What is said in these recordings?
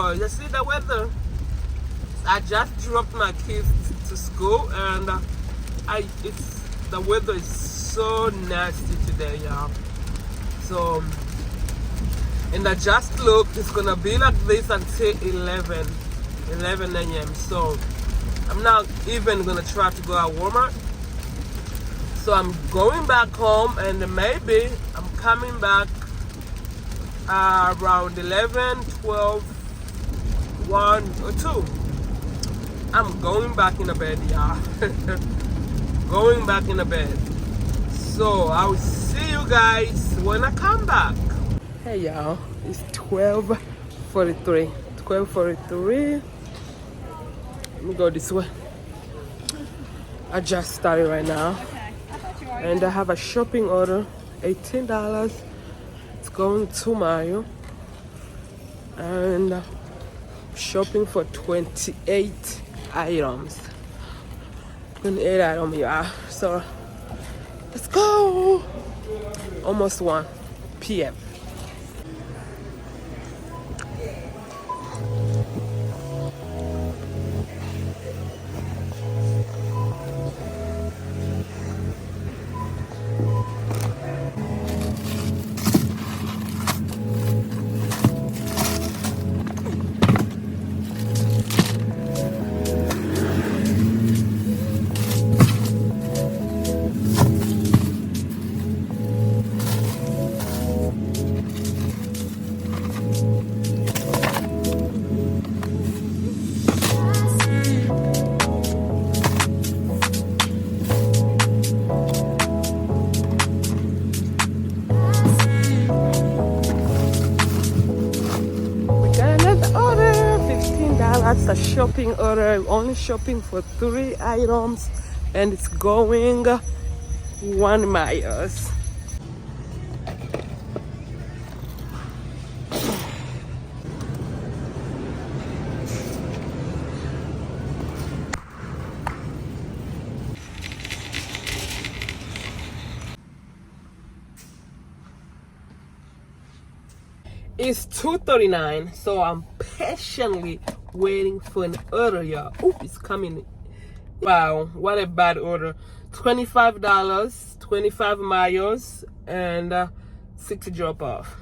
So you see the weather. I just dropped my kids to school, and the weather is so nasty today, y'all. So, and I just looked, it's gonna be like this until 11 a.m. So I'm not even gonna try to go at Walmart. So I'm going back home, and maybe I'm coming back around 11, 12, 1 or 2. I'm going back in the bed, y'all. Going back in the bed. So I'll see you guys when I come back. Hey y'all, it's 12:43. 12:43. Let me go this way. I just started right now. And I have a shopping order, $18. It's going to Mayo. And shopping for 28 items. 28 items, yeah. So let's go. Almost 1 p.m. That's a shopping order. Only shopping for 3 items, and it's going 1 mile. It's 2:39, so I'm patiently waiting for an order, y'all. Oh, it's coming. Wow, what a bad order. $25, 25 miles, and 60 drop off.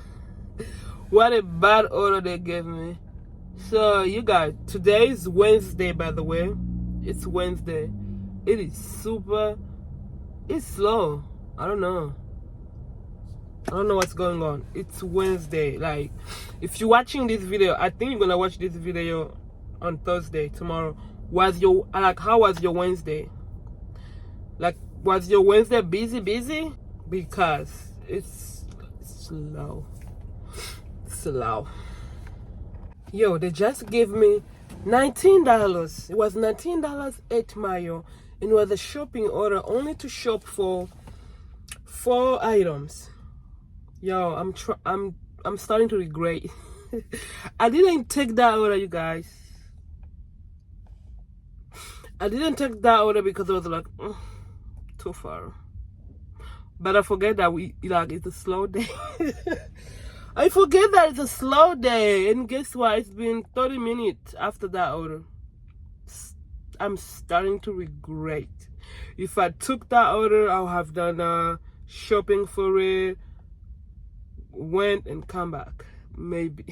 What a bad order they gave me. So you guys, today is Wednesday, by the way. It's Wednesday. It is it's slow. I don't know what's going on. It's Wednesday. Like, if you're watching this video, I think you're gonna watch this video on Thursday, tomorrow. How was your Wednesday? Like, was your Wednesday busy? Because it's slow. Yo, they just gave me $19. It was $19 8 mile, and it was a shopping order only to shop for 4 items. Yo, I'm starting to regret. I didn't take that order, you guys. I didn't take that order because I was like, too far. But I forget that it's a slow day. I forget that it's a slow day, and guess what? It's been 30 minutes after that order. I'm starting to regret. If I took that order, I would have done shopping for it, went and come back, maybe.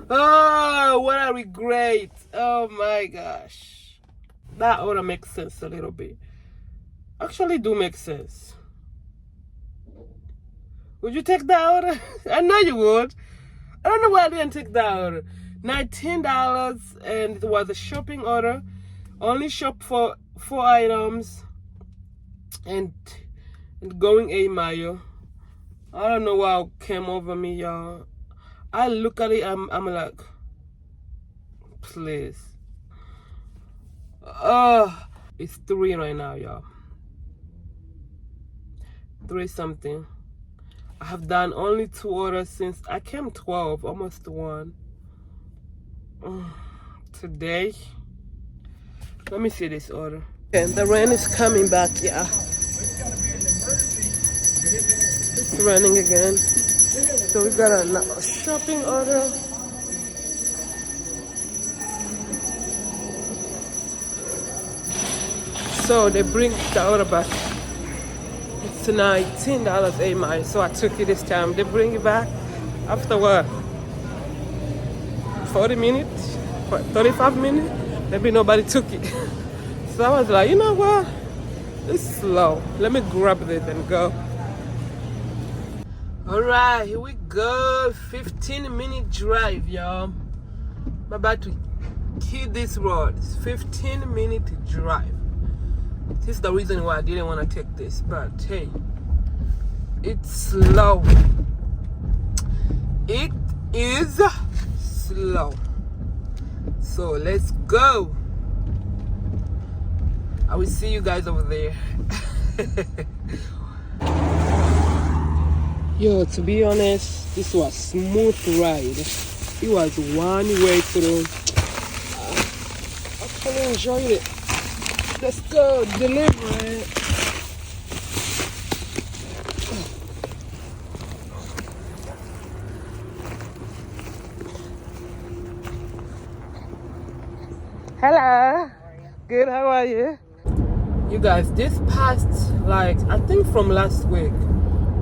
Oh, what a regret. Oh my gosh. That order makes sense a little bit. Actually do make sense. Would you take that order? I know you would. I don't know why I didn't take that order. $19, and it was a shopping order. Only shop for 4 items and going 8 mile. I don't know what came over me, y'all. I look at it, I'm like, please. It's 3 right now, y'all. 3 something. I have done only 2 orders since I came 12, almost 1. Today, let me see this order. Okay, the rain is coming back, yeah. It's raining again. So we got a shopping order. So they bring the order back. It's $19 a mile. So I took it this time. They bring it back after what? 40 minutes? 35 minutes? Maybe nobody took it. So I was like, you know what? It's slow. Let me grab it and go. Alright, here we go. 15-minute drive, y'all. I'm about to hit this road. It's 15-minute drive. This is the reason why I didn't want to take this, but hey, it's slow. It is slow. So let's go. I will see you guys over there. Yo, to be honest, this was a smooth ride. It was one way through. I actually enjoyed it. Let's go, delivery. Hello. How are you? Good, how are you? You guys, this past, like, I think from last week,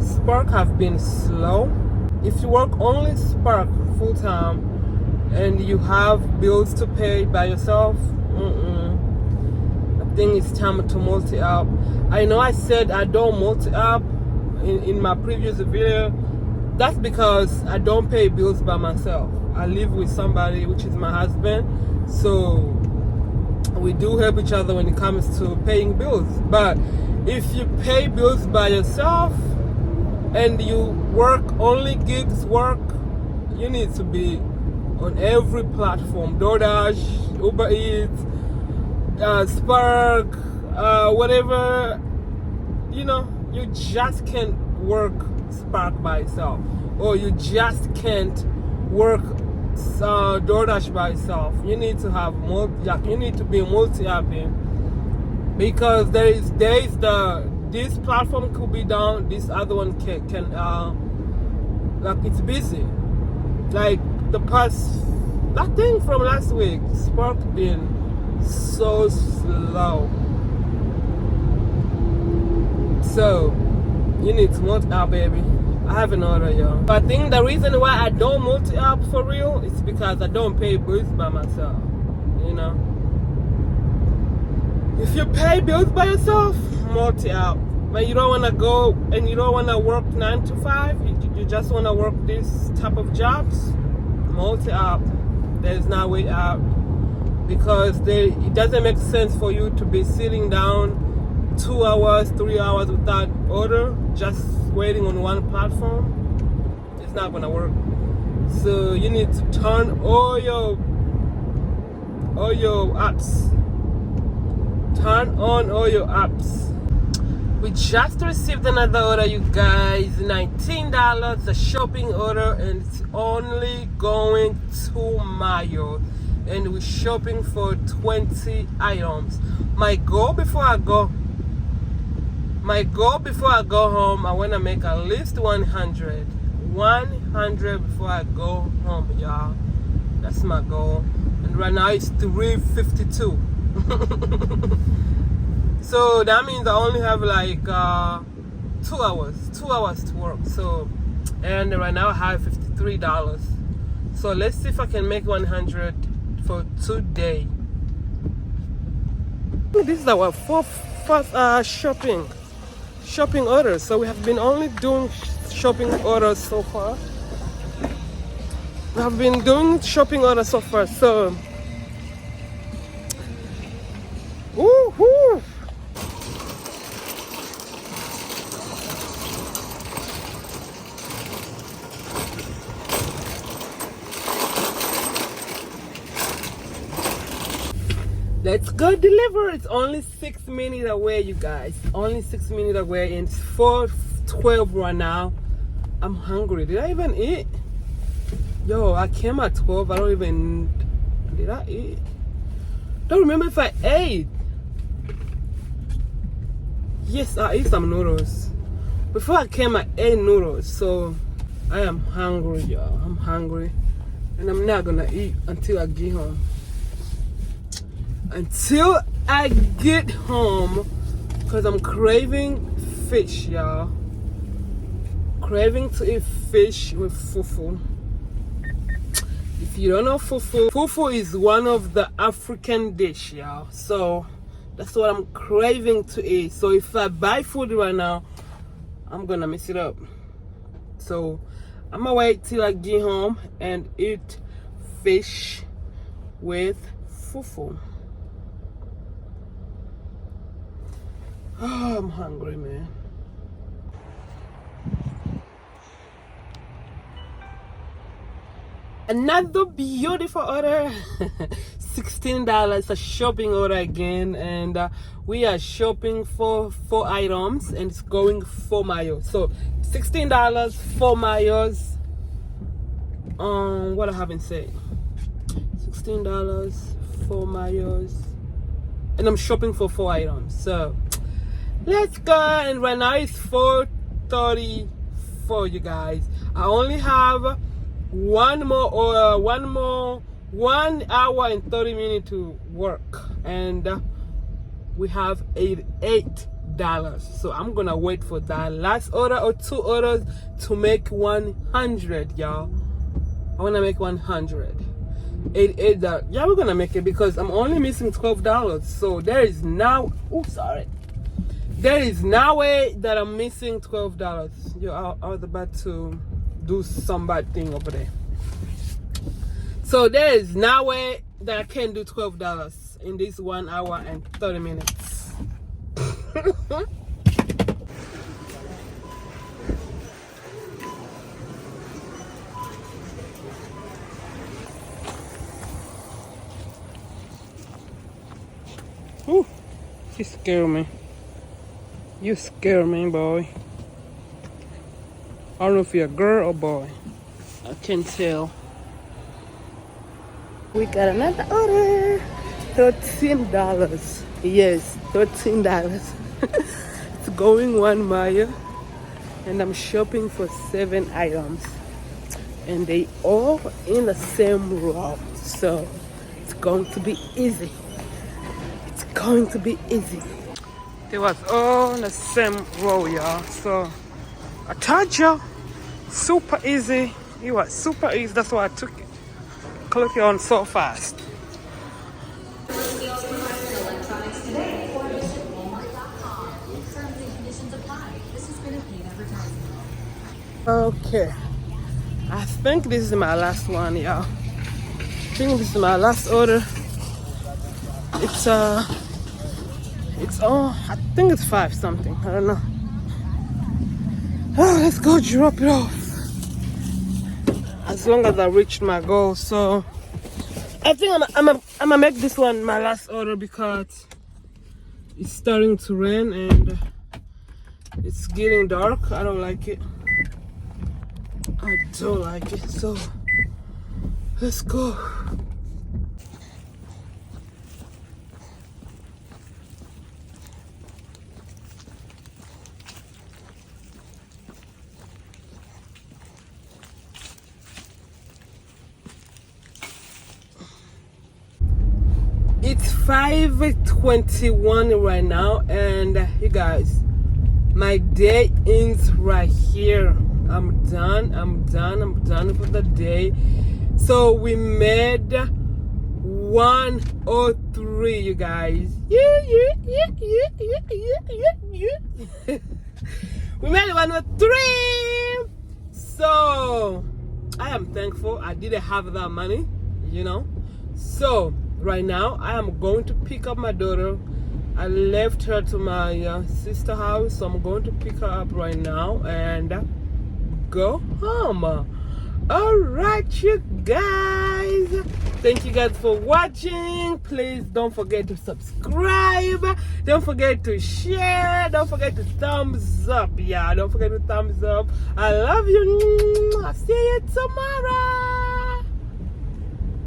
Spark have been slow. If you work only Spark full time and you have bills to pay by yourself, I think it's time to multi-app. I know I said I don't multi-app in my previous video. That's because I don't pay bills by myself. I live with somebody, which is my husband. So we do help each other when it comes to paying bills. But if you pay bills by yourself and you work only gigs work, you need to be on every platform. DoorDash, Uber Eats, Spark, whatever. You know, you just can't work Spark by itself, or you just can't work DoorDash by itself. You need to have you need to be multi-apping, because there is days this platform could be down, this other one can like it's busy. Like the past, I think from last week, Spark been so slow. So you need to multi-app, baby. I have an order, y'all. But I think the reason why I don't multi-app for real is because I don't pay bills by myself. You know, if you pay bills by yourself, multi-app. But you don't want to go and you don't want to work 9 to 5. You just want to work this type of jobs. Multi-app. There's no way out, because it doesn't make sense for you to be sitting down 2 hours, 3 hours without order, just waiting on one platform. It's not gonna work. So you need to turn all your apps. Turn on all your apps. We just received another order, you guys. $19, a shopping order, and it's only going 2 miles. And we're shopping for 20 items. My goal before I go home, I want to make at least 100 before I go home, y'all. That's my goal. And right now it's 3:52. So that means I only have like 2 hours to work. So, and right now I have $53. So let's see if I can make 100 for today. This is our first shopping orders. So we have been only doing shopping orders so far. So woohoo! Let's go deliver. It's only 6 minutes away, you guys. Only 6 minutes away, and it's 4:12 right now. I'm hungry. Did I even eat? Yo, I came at 12. Did I eat? Don't remember if I ate. Yes, I ate some noodles. Before I came, I ate noodles. So I am hungry, y'all. I'm hungry. And I'm not gonna eat until I get home. Until I get home, because I'm craving fish, y'all. Craving to eat fish with fufu. If you don't know fufu, fufu is one of the African dish, y'all. So that's what I'm craving to eat. So if I buy food right now, I'm gonna mess it up. So I'm gonna wait till I get home and eat fish with fufu. Oh, I'm hungry, man. Another beautiful order. $16, a shopping order again, and we are shopping for 4 items, and it's going 4 miles. So $16, 4 miles. What I haven't said. $16, 4 miles, and I'm shopping for 4 items. So let's go. And right now it's 4:34, you guys. I only have 1 hour and 30 minutes to work, and we have $8. So I'm gonna wait for that last order or 2 orders to make 100, y'all. I wanna make 100. $8. Yeah, we're gonna make it, because I'm only missing $12. So there is now, there is no way that I'm missing $12. Yo, I was about to do some bad thing over there. So there is no way that I can do $12 in this 1 hour and 30 minutes. Ooh, you scare me. You scare me, boy. I don't know if you're a girl or boy. I can't tell. We got another order. $13. Yes, $13. It's going 1 mile, and I'm shopping for 7 items, and they all in the same row. So it's going to be easy. It's going to be easy. They was all in the same row, y'all. So I told you, super easy. It was super easy. That's why I took it. Click it on so fast. Okay, I think this is my last one, y'all. I think this is my last order. It's I think it's 5 something. I don't know. Oh, let's go drop it off. As long as I reached my goal. So I think I'm gonna make this one my last order, because it's starting to rain and it's getting dark. I don't like it. I don't like it. So let's go. It's 5:21 right now, and you guys, my day ends right here. I'm done for the day. So we made 103, you guys. We made 103. So I am thankful. I didn't have that money, you know. So right now I am going to pick up my daughter. I left her to my sister house, so I'm going to pick her up right now and go home. All right, you guys, thank you guys for watching. Please don't forget to subscribe, don't forget to share, don't forget to thumbs up. Yeah, don't forget to thumbs up. I love you. I'll see you tomorrow.